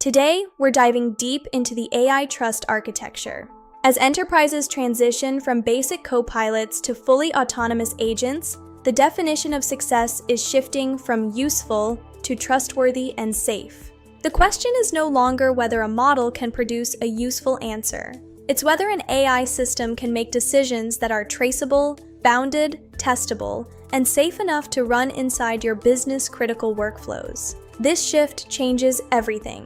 Today, we're diving deep into the AI trust architecture. As enterprises transition from basic co-pilots to fully autonomous agents, the definition of success is shifting from useful to trustworthy and safe. The question is no longer whether a model can produce a useful answer. It's whether an AI system can make decisions that are traceable, bounded, testable, and safe enough to run inside your business-critical workflows. This shift changes everything.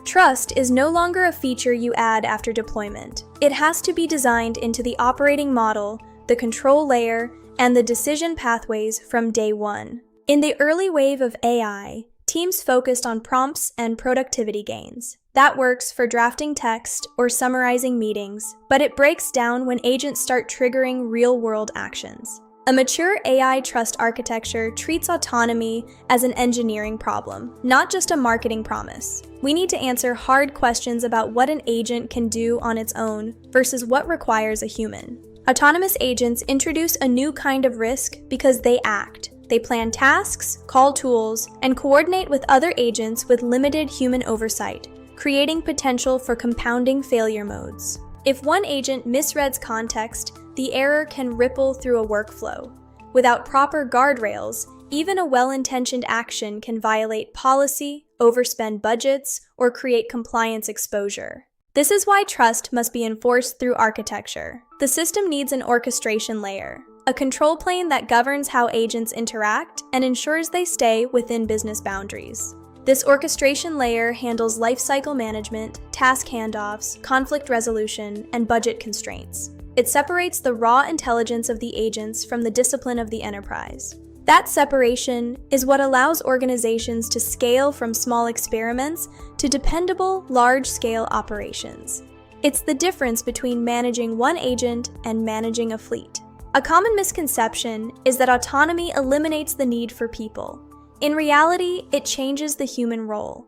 Trust is no longer a feature you add after deployment. It has to be designed into the operating model, the control layer, and the decision pathways from day one. In the early wave of AI, teams focused on prompts and productivity gains. That works for drafting text or summarizing meetings, but it breaks down when agents start triggering real-world actions. A mature AI trust architecture treats autonomy as an engineering problem, not just a marketing promise. We need to answer hard questions about what an agent can do on its own versus what requires a human. Autonomous agents introduce a new kind of risk because they act. They plan tasks, call tools, and coordinate with other agents with limited human oversight, creating potential for compounding failure modes. If one agent misreads context, the error can ripple through a workflow. Without proper guardrails, even a well-intentioned action can violate policy, overspend budgets, or create compliance exposure. This is why trust must be enforced through architecture. The system needs an orchestration layer, a control plane that governs how agents interact and ensures they stay within business boundaries. This orchestration layer handles lifecycle management, task handoffs, conflict resolution, and budget constraints. It separates the raw intelligence of the agents from the discipline of the enterprise. That separation is what allows organizations to scale from small experiments to dependable, large-scale operations. It's the difference between managing one agent and managing a fleet. A common misconception is that autonomy eliminates the need for people. In reality, it changes the human role.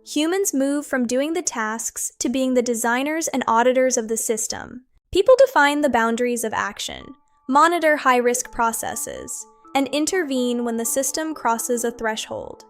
Humans move from doing the tasks to being the designers and auditors of the system. People define the boundaries of action, monitor high-risk processes, and intervene when the system crosses a threshold.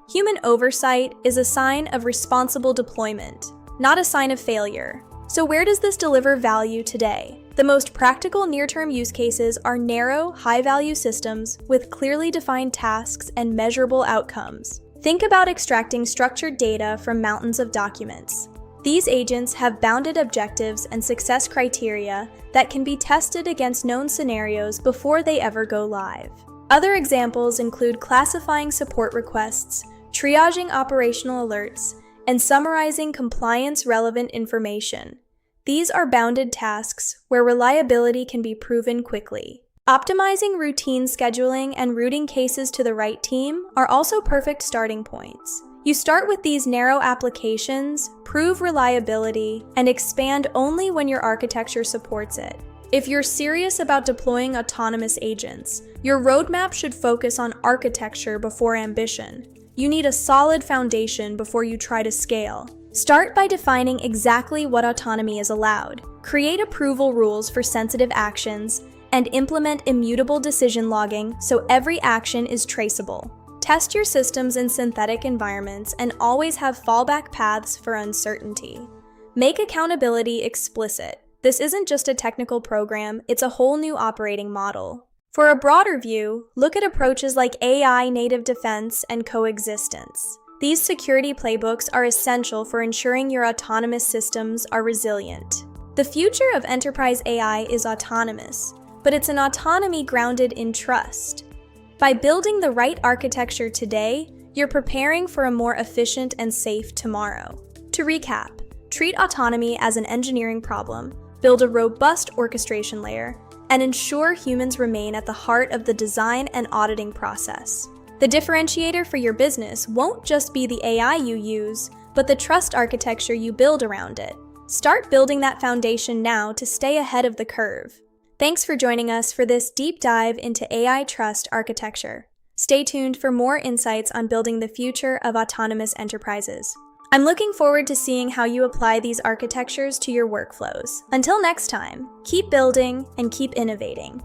Human oversight is a sign of responsible deployment, not a sign of failure. So where does this deliver value today? The most practical near-term use cases are narrow, high-value systems with clearly defined tasks and measurable outcomes. Think about extracting structured data from mountains of documents. These agents have bounded objectives and success criteria that can be tested against known scenarios before they ever go live. Other examples include classifying support requests, triaging operational alerts, and summarizing compliance-relevant information. These are bounded tasks where reliability can be proven quickly. Optimizing routine scheduling and routing cases to the right team are also perfect starting points. You start with these narrow applications, prove reliability, and expand only when your architecture supports it. If you're serious about deploying autonomous agents, your roadmap should focus on architecture before ambition. You need a solid foundation before you try to scale. Start by defining exactly what autonomy is allowed. Create approval rules for sensitive actions, and implement immutable decision logging so every action is traceable. Test your systems in synthetic environments and always have fallback paths for uncertainty. Make accountability explicit. This isn't just a technical program, it's a whole new operating model. For a broader view, look at approaches like AI native defense and coexistence. These security playbooks are essential for ensuring your autonomous systems are resilient. The future of enterprise AI is autonomous, but it's an autonomy grounded in trust. By building the right architecture today, you're preparing for a more efficient and safe tomorrow. To recap, treat autonomy as an engineering problem, build a robust orchestration layer, and ensure humans remain at the heart of the design and auditing process. The differentiator for your business won't just be the AI you use, but the trust architecture you build around it. Start building that foundation now to stay ahead of the curve. Thanks for joining us for this deep dive into AI trust architecture. Stay tuned for more insights on building the future of autonomous enterprises. I'm looking forward to seeing how you apply these architectures to your workflows. Until next time, keep building and keep innovating.